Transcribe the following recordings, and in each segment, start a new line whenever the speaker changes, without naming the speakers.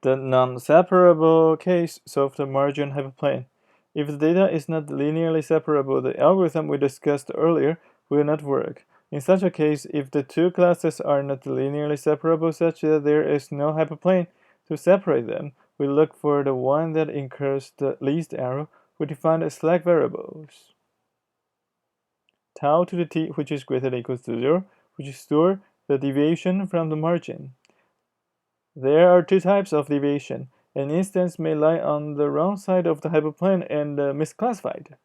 The non-separable case solves the margin hyperplane. If the data is not linearly separable, the algorithm we discussed earlier will not work. In such a case, if the two classes are not linearly separable such that there is no hyperplane to separate them, we look for the one that incurs the least error. We define the slack variables. Tau to the t, which is greater than or equals to 0, which store the deviation from the margin. There are two types of deviation. An instance may lie on the wrong side of the hyperplane and misclassified.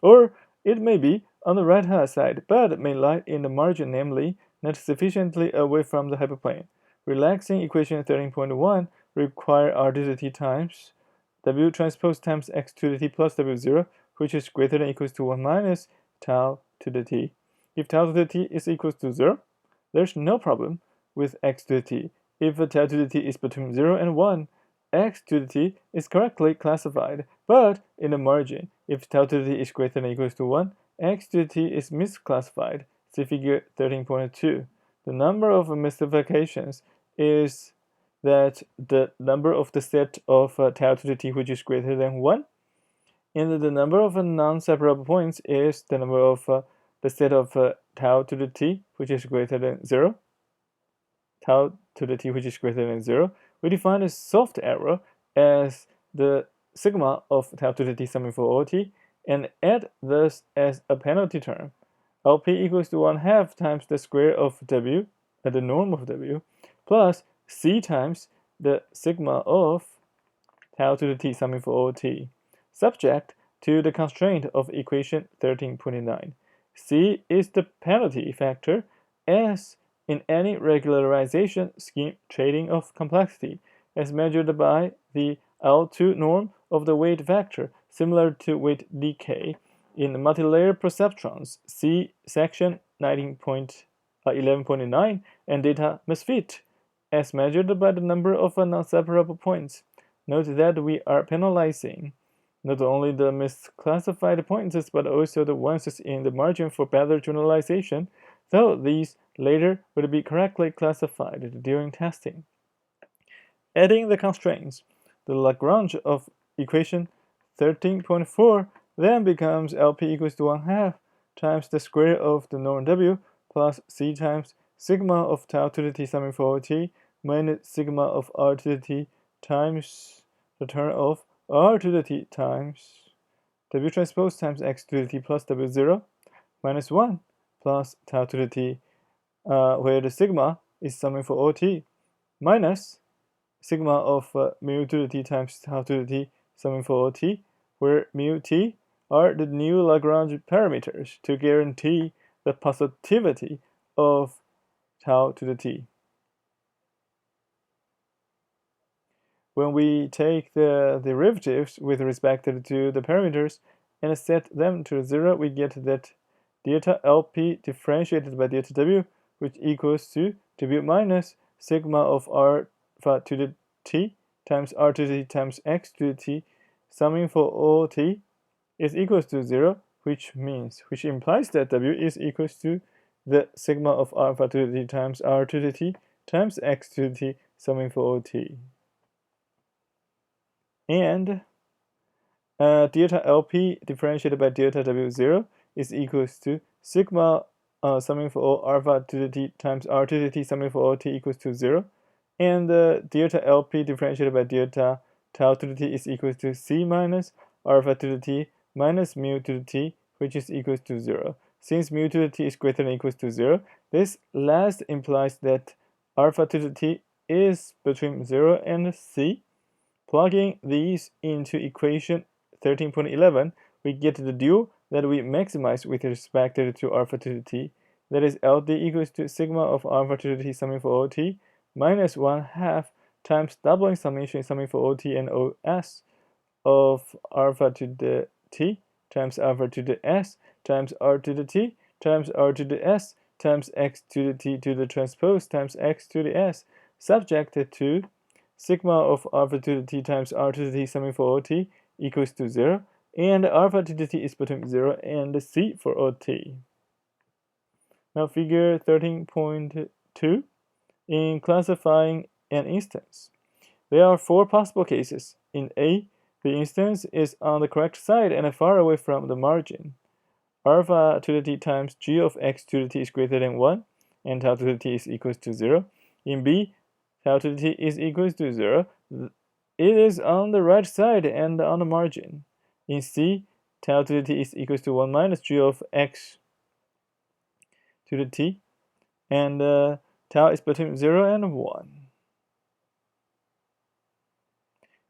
Or it may be on the right-hand side, but may lie in the margin, namely, not sufficiently away from the hyperplane. Relaxing equation 13.1 require r to the t times w transpose times x to the t plus w0, which is greater than or equals to 1 minus tau to the t. If tau to the t is equals to 0, there's no problem with x to the t. If tau to the t is between 0 and 1, x to the t is correctly classified, but in the margin, if tau to the t is greater than or equals to 1, x to the t is misclassified. See figure 13.2. The number of mystifications is that the number of the set of tau to the t which is greater than 1, and the number of non-separable points is the number of the set of tau to the t which is greater than 0. Tau to the t which is greater than 0, we define a soft error as the sigma of tau to the t summing for all t, and add this as a penalty term. LP equals to 1/2 times the square of w, the norm of w, plus c times the sigma of tau to the t summing for all t, subject to the constraint of equation 13.9. C is the penalty factor as in any regularization scheme trading of complexity, as measured by the L2 norm of the weight vector, similar to weight decay. In multilayer perceptrons, see section 11.9 and data misfit, as measured by the number of non-separable points. Note that we are penalizing not only the misclassified points, but also the ones in the margin for better generalization, though these later will be correctly classified during testing. Adding the constraints, the Lagrange of equation 13.4 then becomes LP equals to 1/2 times the square of the norm W plus C times sigma of tau to the t summing for all t minus sigma of r to the t times the term of r to the t times W transpose times x to the t plus W0 minus 1 plus tau to the t, where the sigma is summing for all t, minus sigma of mu to the t times tau to the t summing for all t, where mu t are the new Lagrange parameters to guarantee the positivity of tau to the t. When we take the derivatives with respect to the parameters and set them to 0, we get that delta LP differentiated by delta W, which equals to W minus sigma of r to the t times r to the t times x to the t summing for all t is equals to 0, which implies that W is equals to the sigma of alpha to the t times r to the t times x to the t summing for all t. And delta LP differentiated by delta W0 is equals to sigma summing for all alpha to the t times r to the t summing for all t equals to 0. And delta LP differentiated by delta tau to the t is equals to c minus alpha to the t minus mu to the t, which is equals to 0. Since mu to the t is greater than or equals to 0, this last implies that alpha to the t is between 0 and c. Plugging these into equation 13.11, we get the dual that we maximize with respect to alpha to the t. That is LD equals to sigma of alpha to the t summing for all t minus 1/2 times doubling summation summing for all t and OS of alpha to the t times alpha to the s times r to the t times r to the s times x to the t to the transpose times x to the s, subjected to sigma of alpha to the t times r to the t summing for all t equals to 0, and alpha to the t is between 0 and c for all t. Now figure 13.2, in classifying an instance. There are 4 possible cases. In A, the instance is on the correct side and far away from the margin. Alpha to the t times g of x to the t is greater than 1, and tau to the t is equals to 0. In B, tau to the t is equals to 0. It is on the right side and on the margin. In C, tau to the t is equals to 1 minus g of x to the t, and tau is between 0 and 1.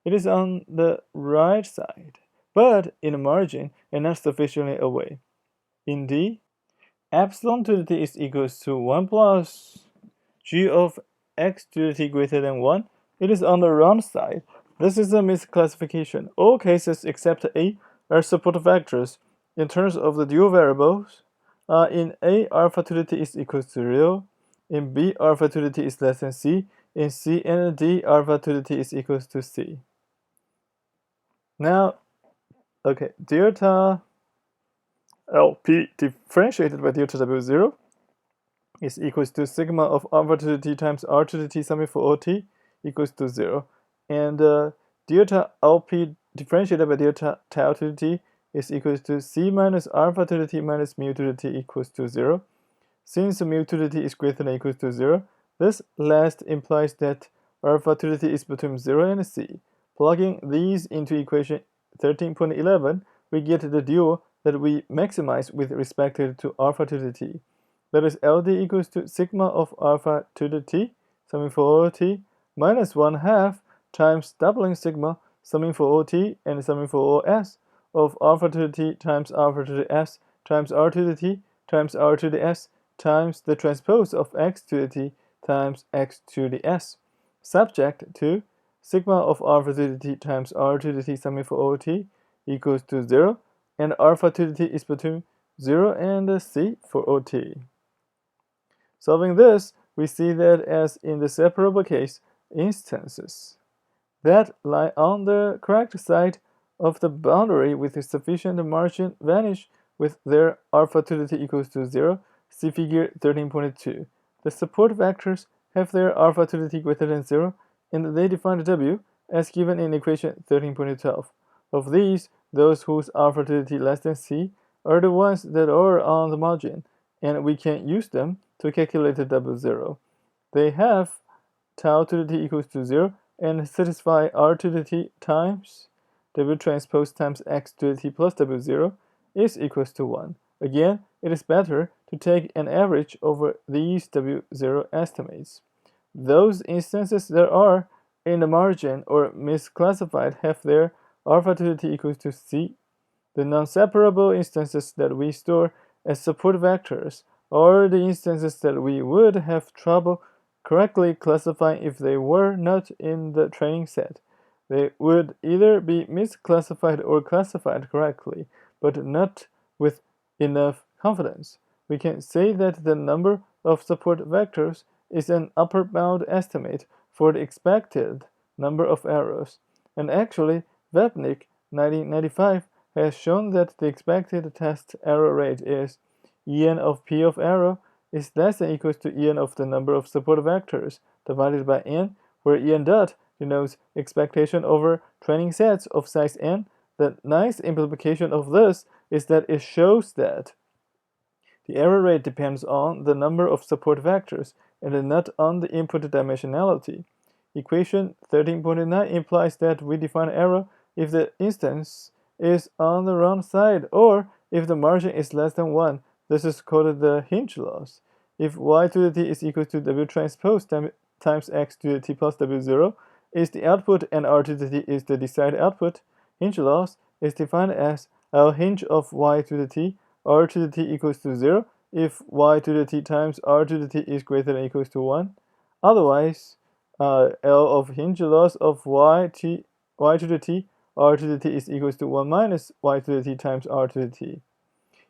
It is on the right side, but in the margin and not sufficiently away. In D, epsilon to the t is equals to 1 plus g of x to the t greater than 1. It is on the wrong side. This is a misclassification. All cases except A are support vectors in terms of the dual variables. In A, alpha to the t is equals to 0. In B, alpha to the t is less than C. In C and D, alpha to the t is equals to C. Now, okay, delta LP differentiated by delta W0 is equals to sigma of alpha to the t times r to the t summing for OT equals to 0. And delta LP differentiated by delta tau to the t is equals to c minus alpha to the t minus mu to the t equals to 0. Since mu to the t is greater than or equals to 0, this last implies that alpha to the t is between 0 and c. Plugging these into equation 13.11, we get the dual that we maximize with respect to alpha to the t. That is LD equals to sigma of alpha to the t, summing for OT, minus 1/2 times doubling sigma, summing for OT and summing for OS, of alpha to the t times alpha to the s times r to the t times r to the s times the transpose of x to the t times x to the s, subject to sigma of alpha to the t times r to the t summing for OT equals to 0, and alpha to the t is between 0 and c for OT. Solving this, we see that as in the separable case, instances that lie on the correct side of the boundary with a sufficient margin vanish with their alpha to the t equals to 0. See figure 13.2. The support vectors have their alpha to the t greater than 0, and they define W as given in equation 13.12. Of these, those whose alpha to the t less than c are the ones that are on the margin, and we can use them to calculate the W0. They have tau to the t equals to 0 and satisfy r to the t times W transpose times x to the t plus W0 is equals to 1. Again, it is better to take an average over these W0 estimates. Those instances that are in the margin or misclassified have their alpha to the t equals to c. The non-separable instances that we store as support vectors are the instances that we would have trouble correctly classifying if they were not in the training set. They would either be misclassified or classified correctly, but not with enough confidence. We can say that the number of support vectors is an upper bound estimate for the expected number of errors. And actually, Vepnik, 1995, has shown that the expected test error rate is En of P of error is less than or equals to En of the number of support vectors divided by n, where En dot denotes expectation over training sets of size n. The nice implication of this is that it shows that the error rate depends on the number of support vectors and not on the input dimensionality. Equation 13.9 implies that we define error if the instance is on the wrong side or if the margin is less than 1. This is called the Hinge loss. If y to the t is equal to W transpose times x to the t plus W0 is the output and r to the t is the desired output, Hinge loss is defined as L hinge of y to the t, r to the t equals to 0 if y to the t times r to the t is greater than or equals to 1. Otherwise, L of hinge loss of y to the t, r to the t is equals to 1 minus y to the t times r to the t.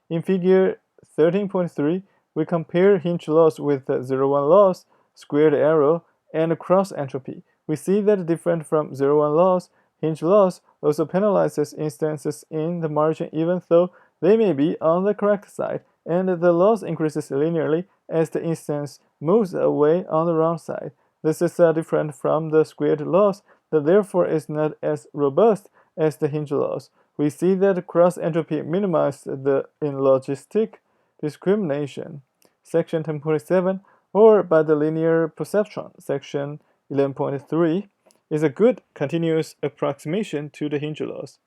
In figure 13.3, we compare hinge loss with the 0-1 loss, squared error, and cross entropy. We see that different from 0-1 loss, hinge loss also penalizes instances in the margin even though they may be on the correct side, and the loss increases linearly as the instance moves away on the wrong side. This is different from the squared loss that therefore is not as robust as the hinge loss. We see that cross entropy minimized in logistic discrimination, section 10.7, or by the linear perceptron, section 11.3, is a good continuous approximation to the hinge loss.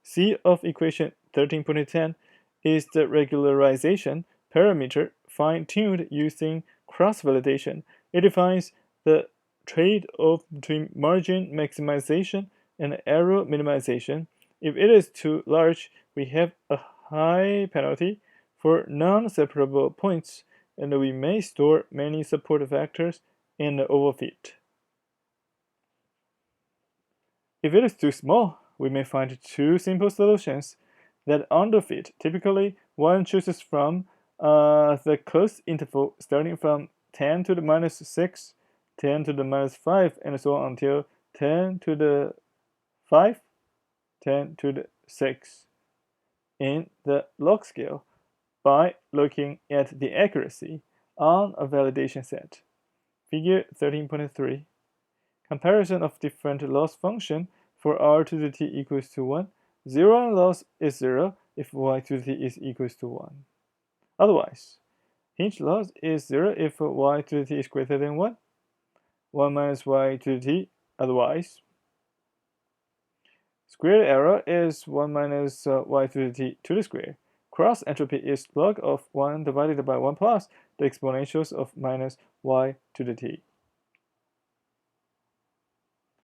C of equation 13.10 is the regularization parameter fine-tuned using cross-validation. It defines the trade-off between margin maximization and error minimization. If it is too large, we have a high penalty for non-separable points, and we may store many support factors and overfit. If it is too small, we may find two simple solutions that underfit. Typically, one chooses from the closed interval starting from 10 to the minus 6, 10 to the minus 5, and so on until 10 to the 5, 10 to the 6 in the log scale by looking at the accuracy on a validation set. Figure 13.3. Comparison of different loss function for r to the t equals to 1. 0 loss is 0 if y to the t is equals to 1. Otherwise, hinge loss is 0 if y to the t is greater than 1. 1 minus y to the t, otherwise. Squared error is 1 minus y to the t to the square. Cross entropy is log of 1 divided by 1 plus the exponentials of minus y to the t.